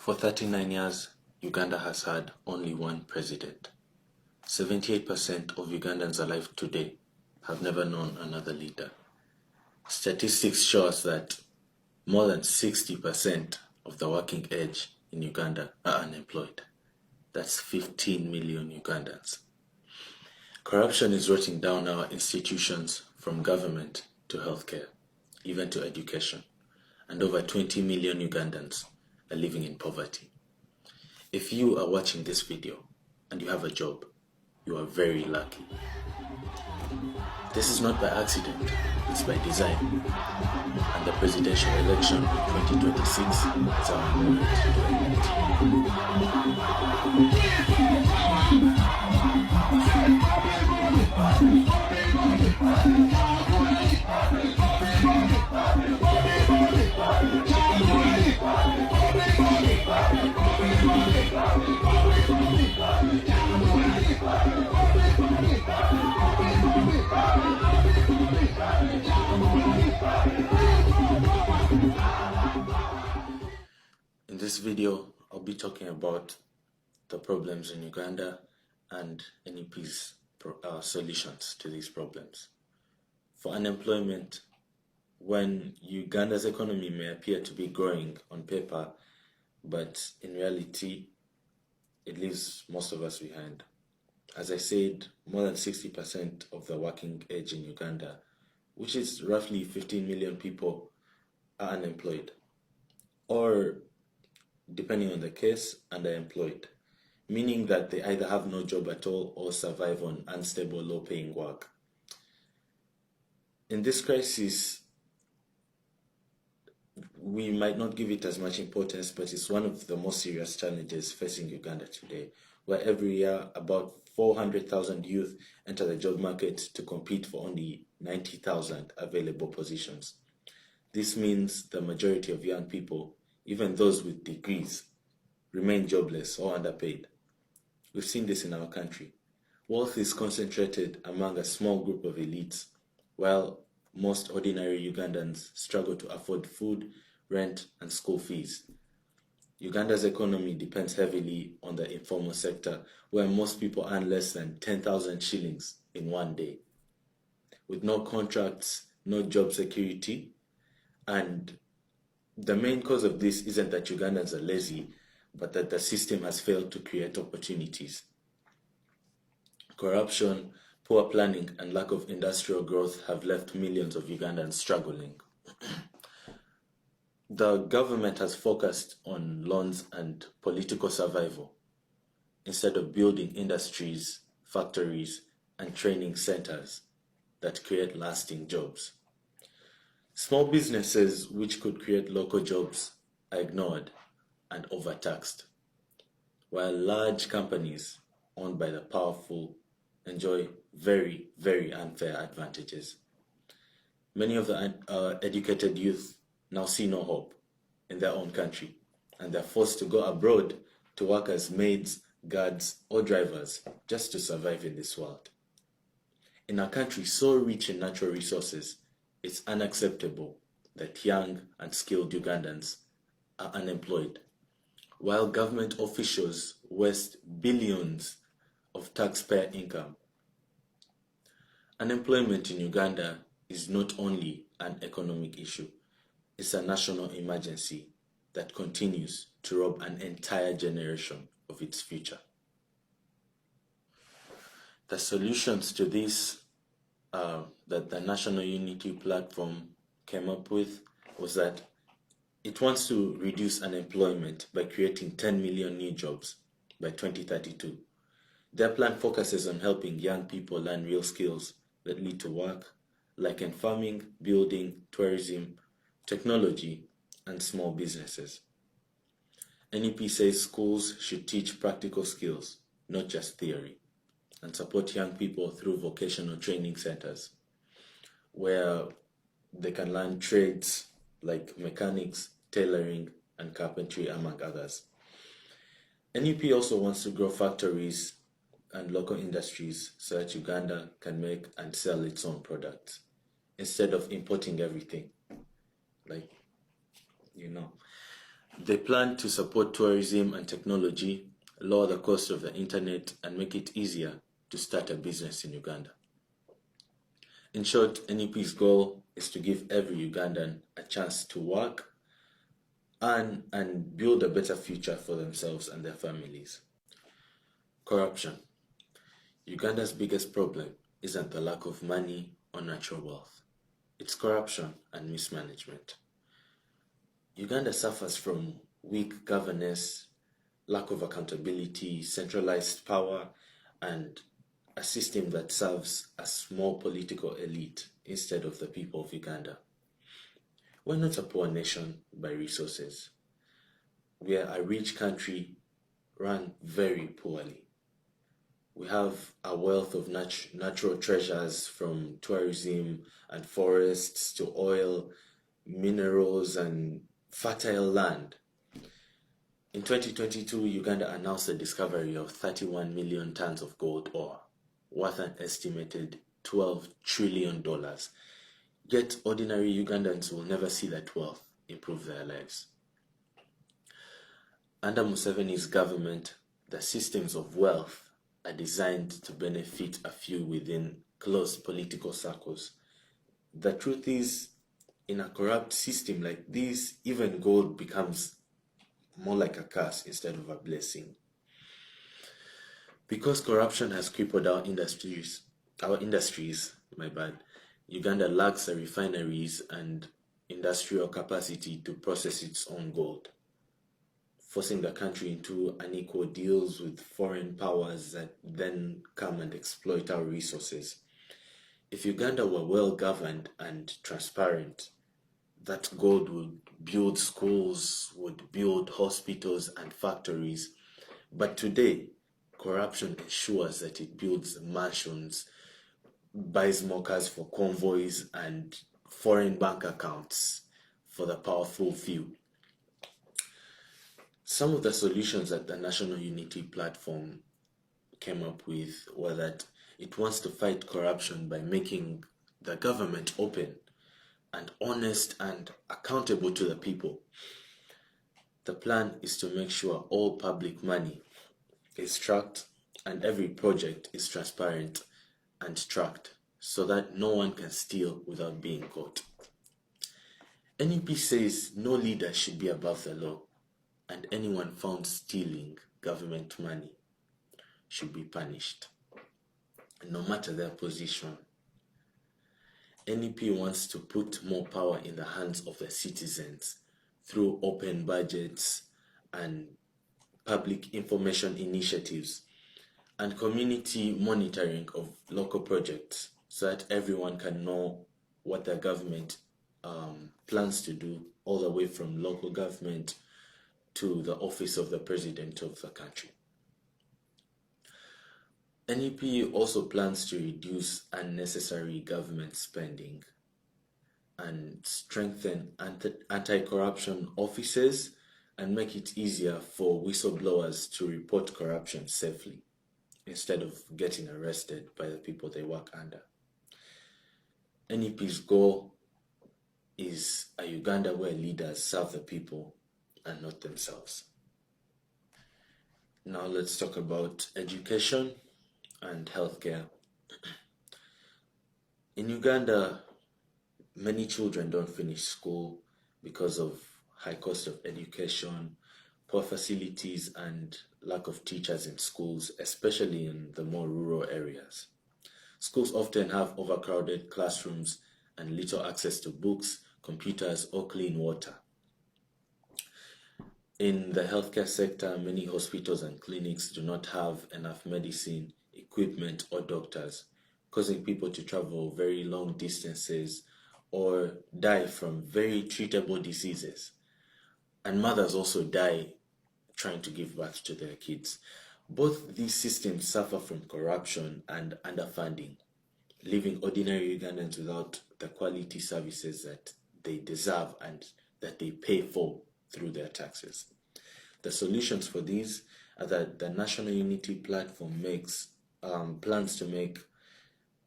For 39 years, Uganda has had only one president. 78% of Ugandans alive today have never known another leader. Statistics show us that more than 60% of the working age in Uganda are unemployed. That's 15 million Ugandans. Corruption is rotting down our institutions, from government to healthcare, even to education. And over 20 million Ugandans are living in poverty. If you are watching this video and you have a job, you are very lucky. This is not by accident, it's by design. And the presidential election in 2026 is our moment to In this video, I'll be talking about the problems in Uganda and NEP's solutions to these problems. For unemployment, when Uganda's economy may appear to be growing on paper, but in reality, it leaves most of us behind. As I said, more than 60% of the working age in Uganda, which is roughly 15 million people, are unemployed, or depending on the case, underemployed, meaning that they either have no job at all or survive on unstable, low-paying work. In this crisis, we might not give it as much importance, but it's one of the most serious challenges facing Uganda today, where every year about 400,000 youth enter the job market to compete for only 90,000 available positions. This means the majority of young people, even those with degrees, remain jobless or underpaid. We've seen this in our country. Wealth is concentrated among a small group of elites, while most ordinary Ugandans struggle to afford food, rent, and school fees. Uganda's economy depends heavily on the informal sector, where most people earn less than 10,000 shillings in one day. With no contracts, no job security, and the main cause of this isn't that Ugandans are lazy, but that the system has failed to create opportunities. Corruption, poor planning, and lack of industrial growth have left millions of Ugandans struggling. The government has focused on loans and political survival instead of building industries, factories, and training centers that create lasting jobs. Small businesses which could create local jobs are ignored and overtaxed, while large companies owned by the powerful enjoy very, very unfair advantages. Many of the educated youth now see no hope in their own country, and they're forced to go abroad to work as maids, guards, or drivers just to survive in this world. In a country so rich in natural resources, it's unacceptable that young and skilled Ugandans are unemployed, while government officials waste billions of taxpayer income. Unemployment in Uganda is not only an economic issue, it's a national emergency that continues to rob an entire generation of its future. The solutions to this that the National Unity Platform came up with was that it wants to reduce unemployment by creating 10 million new jobs by 2032. Their plan focuses on helping young people learn real skills that lead to work, like in farming, building, tourism, technology, and small businesses. NEP says schools should teach practical skills, not just theory, and support young people through vocational training centers, where they can learn trades like mechanics, tailoring, and carpentry, among others. NEP also wants to grow factories and local industries so that Uganda can make and sell its own products instead of importing everything. They plan to support tourism and technology, lower the cost of the internet, and make it easier to start a business in Uganda. In short, NEP's goal is to give every Ugandan a chance to work, earn, and build a better future for themselves and their families. Corruption. Uganda's biggest problem isn't the lack of money or natural wealth. It's corruption and mismanagement. Uganda suffers from weak governance, lack of accountability, centralized power, and a system that serves a small political elite instead of the people of Uganda. We're not a poor nation by resources. We are a rich country run very poorly. We have a wealth of natural treasures, from tourism and forests to oil, minerals, and fertile land. In 2022, Uganda announced the discovery of 31 million tons of gold ore, worth an estimated $12 trillion. Yet ordinary Ugandans will never see that wealth improve their lives. Under Museveni's government, the systems of wealth are designed to benefit a few within close political circles. The truth is, in a corrupt system like this, even gold becomes more like a curse instead of a blessing. Because corruption has crippled our industries, Uganda lacks the refineries and industrial capacity to process its own gold, forcing the country into unequal deals with foreign powers that then come and exploit our resources. If Uganda were well governed and transparent, that gold would build schools, would build hospitals and factories. But today, corruption ensures that it builds mansions, buys more cars for convoys, and foreign bank accounts for the powerful few. Some of the solutions that the National Unity Platform came up with were that it wants to fight corruption by making the government open and honest and accountable to the people. The plan is to make sure all public money is tracked and every project is transparent and tracked so that no one can steal without being caught. NEP says no leader should be above the law, and anyone found stealing government money should be punished, no matter their position. NEP wants to put more power in the hands of the citizens through open budgets and public information initiatives and community monitoring of local projects so that everyone can know what their government plans to do, all the way from local government to the office of the president of the country. NEP also plans to reduce unnecessary government spending and strengthen anti-corruption offices and make it easier for whistleblowers to report corruption safely instead of getting arrested by the people they work under. NEP's goal is a Uganda where leaders serve the people and not themselves. Now let's talk about education and healthcare. In Uganda, many children don't finish school because of high cost of education, poor facilities, and lack of teachers in schools, especially in the more rural areas. Schools often have overcrowded classrooms and little access to books, computers, or clean water. In the healthcare sector, many hospitals and clinics do not have enough medicine, equipment, or doctors, causing people to travel very long distances or die from very treatable diseases. And mothers also die trying to give birth to their kids. Both these systems suffer from corruption and underfunding, leaving ordinary Ugandans without the quality services that they deserve and that they pay for through their taxes. The solutions for these are that the National Unity Platform plans to make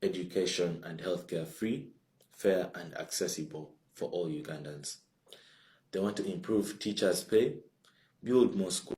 education and healthcare free, fair, and accessible for all Ugandans. They want to improve teachers' pay, build more schools,